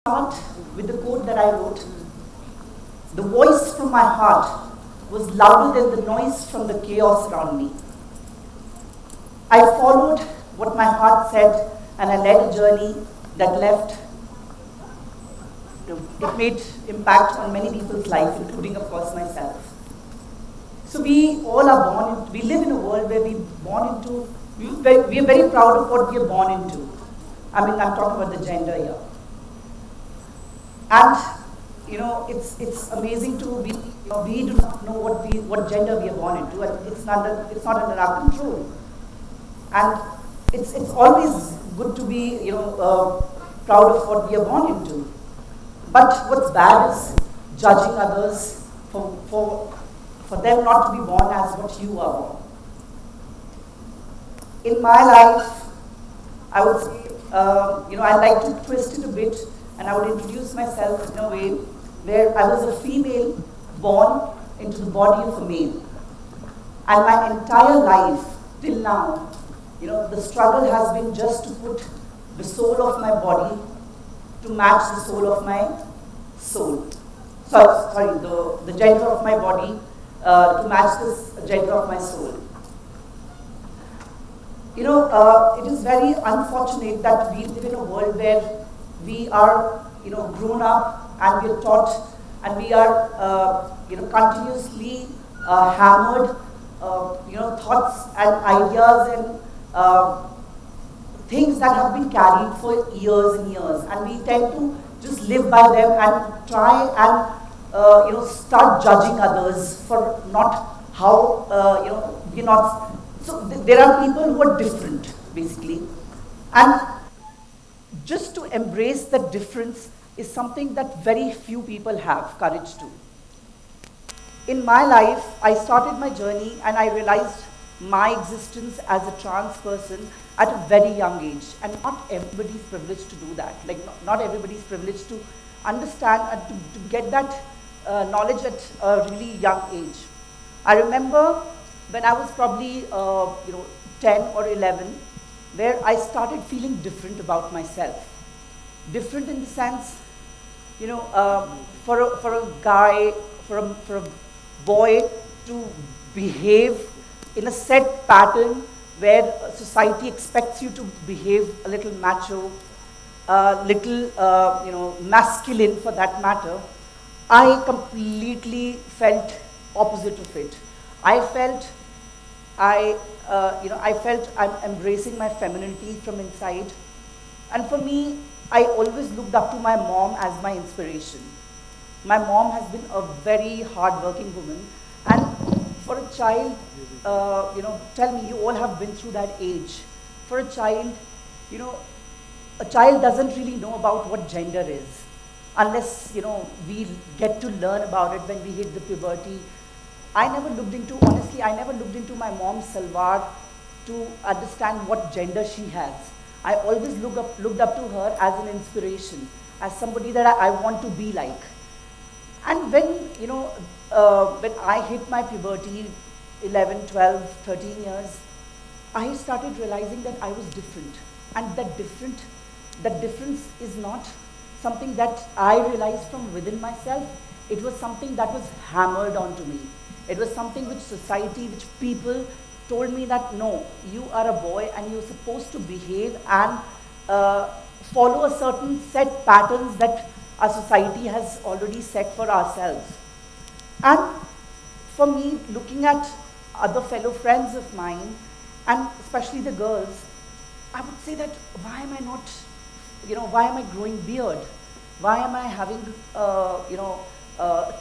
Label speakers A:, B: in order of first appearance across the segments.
A: start with the quote that I wrote. The voice from my heart was louder than the noise from the chaos around me. I followed what my heart said, and I led a journey that left, it made impact on many people's life, including, of course, myself. So we all are born, we live in a world where we're born into, we are very proud of what we are born into. I mean, I'm talking about the gender here. And, it's amazing to be, we do not know what gender we are born into, and it's not under our control. And it's always good to be, proud of what we are born into. But what's bad is judging others for them not to be born as what you are born. In my life, I would say, I like to twist it a bit, and I would introduce myself in a way where I was a female born into the body of a male. And my entire life, till now, the struggle has been just to put the soul of my body to match the soul of my soul. Sorry, the gender of my body to match this gender of my soul. It is very unfortunate that we live in a world where we are, grown up and we are taught and we are, continuously hammered, thoughts and ideas and things that have been carried for years and years, and we tend to just live by them and try and start judging others for not how we're not. So there are people who are different, basically, and just to embrace that difference is something that very few people have courage to. In my life, I started my journey and I realized my existence as a trans person at a very young age, and not everybody's privileged to do that. Like, not everybody's privileged to understand and to get that knowledge at a really young age. I remember when I was probably 10 or 11, where I started feeling different about myself. Different in the sense, for a guy, for a boy to behave in a set pattern where society expects you to behave a little macho, masculine for that matter, I completely felt opposite of it. I felt I'm embracing my femininity from inside. And for me, I always looked up to my mom as my inspiration. My mom has been a very hard-working woman, and for a child, tell me, you all have been through that age. For a child, a child doesn't really know about what gender is, unless, we get to learn about it when we hit the puberty. Honestly, I never looked into my mom's salwar to understand what gender she has. I always looked up to her as an inspiration, as somebody that I want to be like. And when I hit my puberty, 11, 12, 13 years, I started realizing that I was different. And that difference is not something that I realized from within myself. It was something that was hammered onto me. It was something which society, which people told me that, no, you are a boy and you're supposed to behave and follow a certain set patterns that our society has already set for ourselves. And for me, looking at other fellow friends of mine, and especially the girls, I would say that, why am I not, why am I growing beard? Why am I having,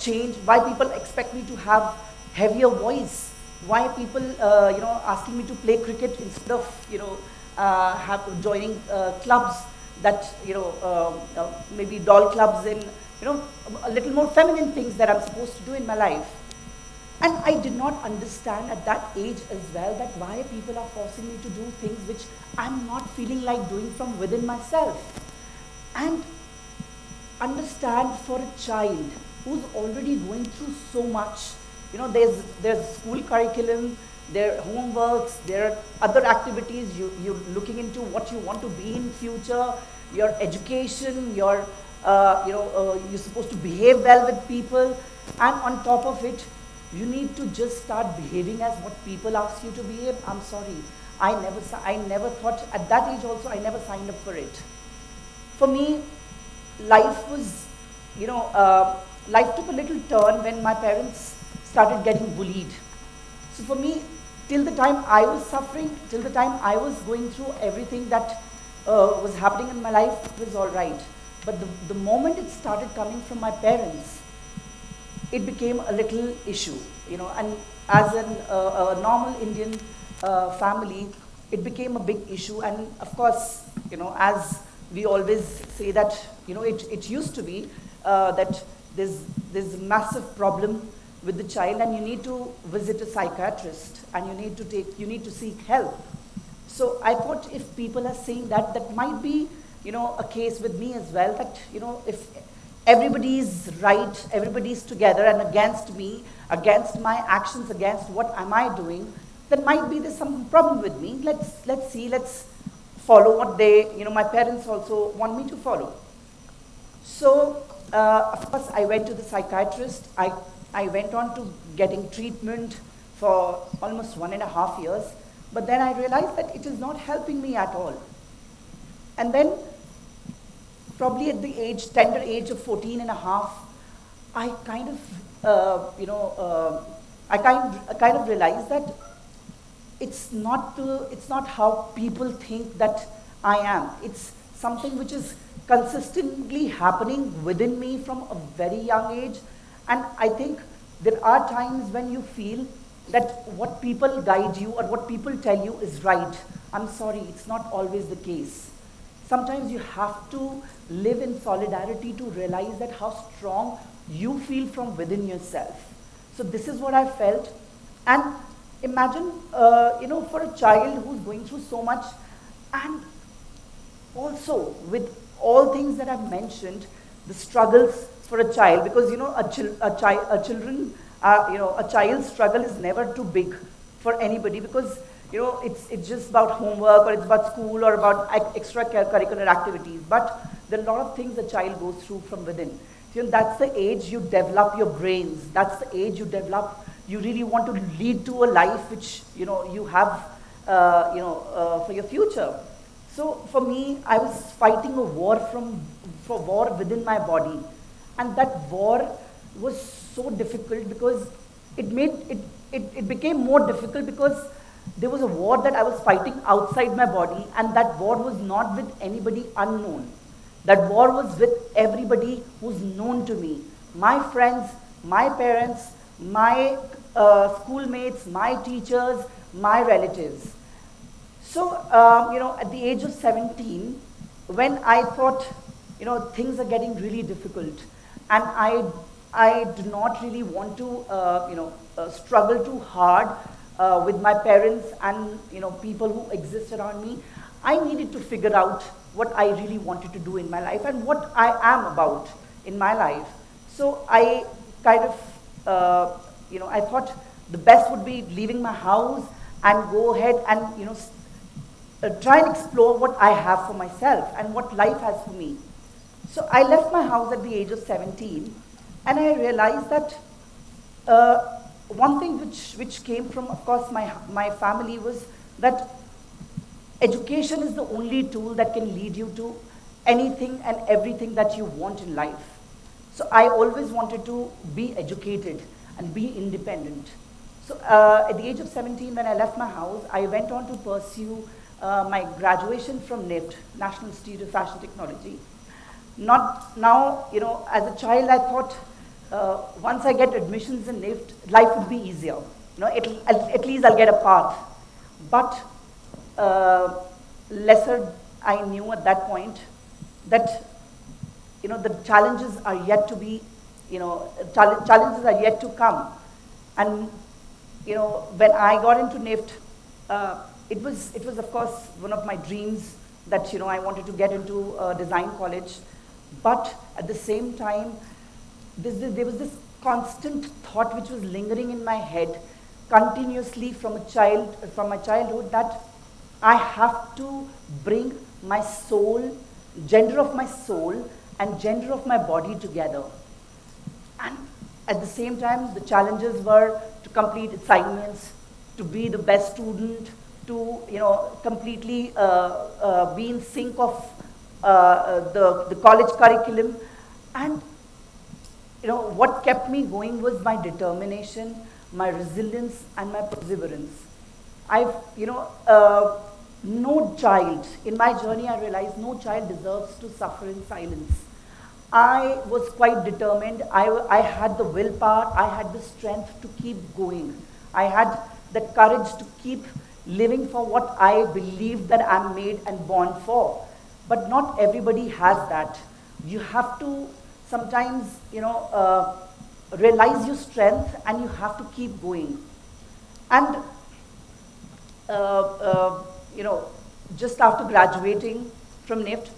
A: change? Why people expect me to have heavier voice? Why people, asking me to play cricket instead of, joining clubs that, maybe doll clubs and, a little more feminine things that I'm supposed to do in my life. And I did not understand at that age as well that why people are forcing me to do things which I'm not feeling like doing from within myself. And understand, for a child who's already going through so much, there's school curriculum, there are homeworks, there are other activities, you're looking into what you want to be in future, your education, your you're supposed to behave well with people, and on top of it, you need to just start behaving as what people ask you to behave. I'm sorry, I never thought at that age also. I never signed up for it. For me, life was, life took a little turn when my parents started getting bullied. So for me, till the time I was suffering, till the time I was going through everything that was happening in my life, it was all right. But the moment it started coming from my parents, it became a little issue, and as a normal Indian family, it became a big issue. And of course, as we always say that, it used to be that there's a massive problem with the child, and you need to visit a psychiatrist, and you need to seek help. So I thought, if people are saying that, that might be, a case with me as well, that, if everybody's right, everybody's together and against me, against my actions, against what am I doing, then might be there's some problem with me. Let's follow what they, my parents also want me to follow. So, of course, I went to the psychiatrist. I went on to getting treatment for almost 1.5 years, but then I realized that it is not helping me at all. And then, probably at the tender age of 14 and a half, I kind of realized that it's not how people think that I am. It's something which is consistently happening within me from a very young age. And I think there are times when you feel that what people guide you or what people tell you is right. I'm sorry, it's not always the case. Sometimes you have to live in solidarity to realize that how strong you feel from within yourself. So this is what I felt. And imagine, for a child who's going through so much, and also with all things that I've mentioned, the struggles for a child, because a child's struggle is never too big for anybody, because it's just about homework, or it's about school, or about extracurricular activities. But there are a lot of things a child goes through from within. That's the age you develop your brains. That's the age you really want to lead to a life which you have for your future. So for me, I was fighting a war for war within my body, and that war was so difficult because it became more difficult because there was a war that I was fighting outside my body, and that war was not with anybody unknown. That war was with everybody who's known to me. My friends, my parents, my schoolmates, my teachers, my relatives. So, at the age of 17, when I thought, things are getting really difficult, and I do not really want to, struggle too hard with my parents and, people who exist around me, I needed to figure out what I really wanted to do in my life and what I am about in my life. So I kind of, I thought the best would be leaving my house and go ahead and, try and explore what I have for myself and what life has for me. So I left my house at the age of 17, and I realized that one thing which came from, of course, my family was that education is the only tool that can lead you to anything and everything that you want in life. So I always wanted to be educated and be independent. So at the age of 17, when I left my house, I went on to pursue my graduation from NIFT, National Institute of Fashion Technology. Not now, as a child, I thought once I get admissions in NIFT, life would be easier. At least I'll get a path. But lesser I knew at that point that the challenges are yet to be, challenges are yet to come. And when I got into NIFT, it was of course one of my dreams that I wanted to get into design college. But at the same time, there was this constant thought which was lingering in my head continuously from my childhood, that I have to bring my soul, gender of my soul, and gender of my body together. And at the same time, the challenges were to complete assignments, to be the best student, to completely be in sync of the college curriculum. And what kept me going was my determination, my resilience, and my perseverance. No child, in my journey I realized no child deserves to suffer in silence. I was quite determined. I had the willpower, I had the strength to keep going. I had the courage to keep living for what I believed that I'm made and born for. But not everybody has that. You have to sometimes, realize your strength, and you have to keep going. And just after graduating from NIFT,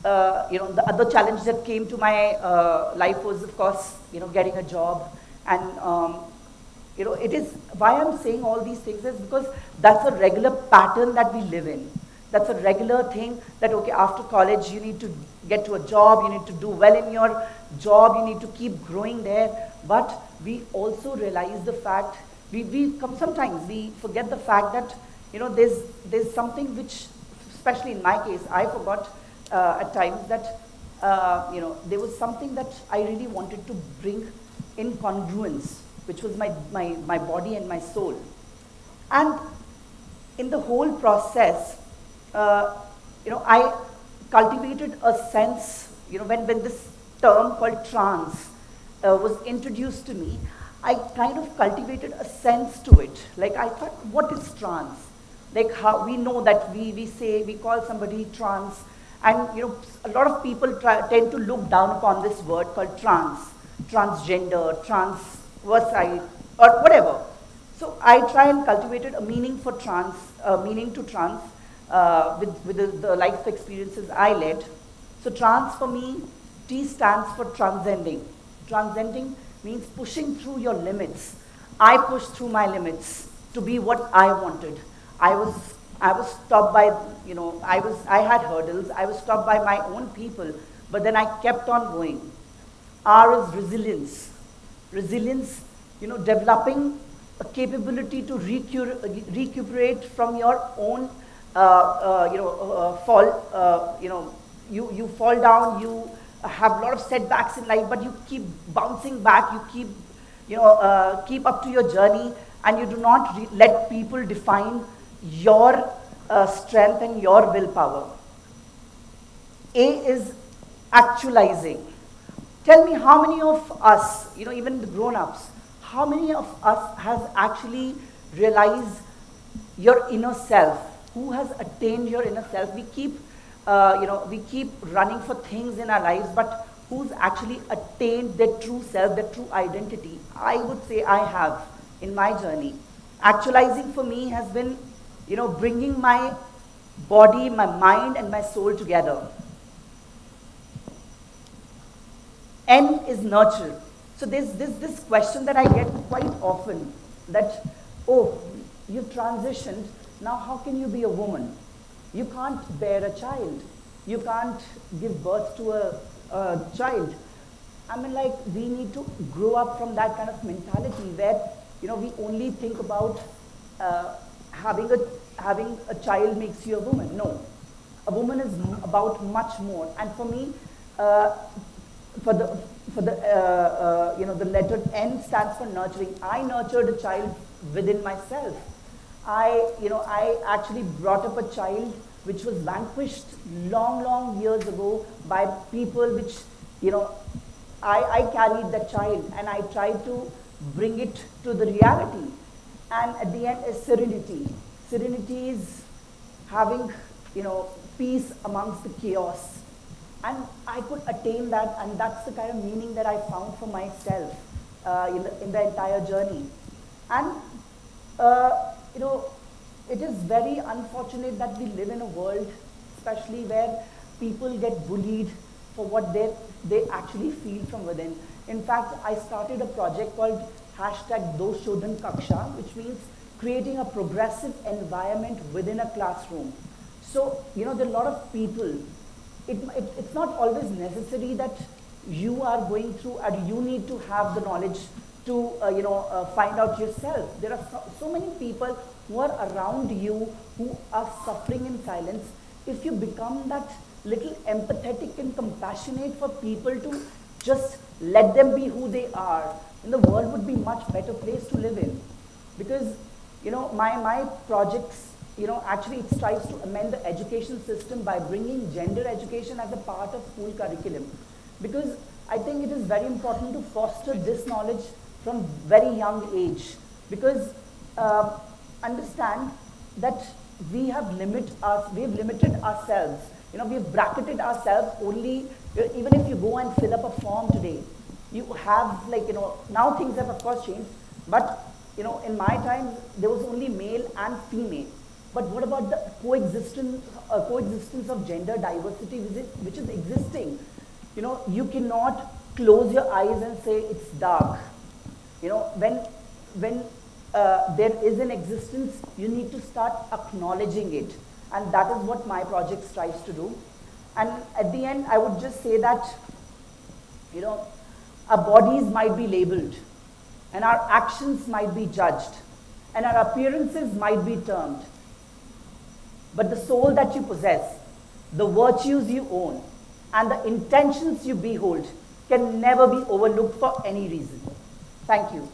A: the other challenge that came to my life was, of course, getting a job. And it is why I'm saying all these things is because that's a regular pattern that we live in. That's a regular thing that, okay, after college, you need to get to a job, you need to do well in your job, you need to keep growing there. But we also realize the fact, sometimes we forget the fact that, there's something which, especially in my case, I forgot at times that, there was something that I really wanted to bring in congruence, which was my body and my soul. And in the whole process, I cultivated a sense, when this term called trans was introduced to me, I kind of cultivated a sense to it. Like, I thought, what is trans? Like, how we know that we call somebody trans, and a lot of people tend to look down upon this word called trans, transgender, transversite, or whatever. So I try and cultivated a meaning for trans, meaning to trans, with the life experiences I led. So trans for me, T stands for transcending. Transcending means pushing through your limits. I pushed through my limits to be what I wanted. I was stopped by, I had hurdles. I was stopped by my own people, but then I kept on going. R is resilience. Resilience, developing a capability to recuperate from your own fall. You fall down, you have a lot of setbacks in life, but you keep bouncing back, you keep up to your journey, and you do not let people define your strength and your willpower. A is actualizing. Tell me how many of us, even the grown-ups, how many of us has actually realized your inner self? Who has attained your inner self? We keep running for things in our lives, but who's actually attained their true self, their true identity? I would say I have in my journey. Actualizing for me has been, bringing my body, my mind, and my soul together. N is nurture. So there's this question that I get quite often that, oh, you've transitioned, now how can you be a woman? You can't bear a child. You can't give birth to a child. I mean, like, we need to grow up from that kind of mentality where, we only think about having a child makes you a woman. No. A woman is about much more. And for me, the letter N stands for nurturing. I nurtured a child within myself. I actually brought up a child which was vanquished long years ago by people which, I carried that child and I tried to bring it to the reality. And at the end is serenity. Serenity is having, peace amongst the chaos. And I could attain that, and that's the kind of meaning that I found for myself in the entire journey. And, it is very unfortunate that we live in a world, especially where people get bullied for what they actually feel from within. In fact, I started a project called #Doshodhan Kaksha, which means creating a progressive environment within a classroom. So, there are a lot of people it's not always necessary that you are going through and you need to have the knowledge to find out yourself. There are so many people who are around you who are suffering in silence. If you become that little empathetic and compassionate for people to just let them be who they are, then the world would be much better place to live in. Because my projects, actually it strives to amend the education system by bringing gender education as a part of school curriculum. Because I think it is very important to foster this knowledge from very young age. Because understand that we have limited ourselves. We've bracketed ourselves only, even if you go and fill up a form today, you have now things have of course changed, but in my time there was only male and female. But what about the coexistence of gender diversity which is existing? You cannot close your eyes and say it's dark. When there is an existence, you need to start acknowledging it. And that is what my project strives to do. And at the end, I would just say that, our bodies might be labeled, and our actions might be judged, and our appearances might be termed. But the soul that you possess, the virtues you own, and the intentions you behold can never be overlooked for any reason. Thank you.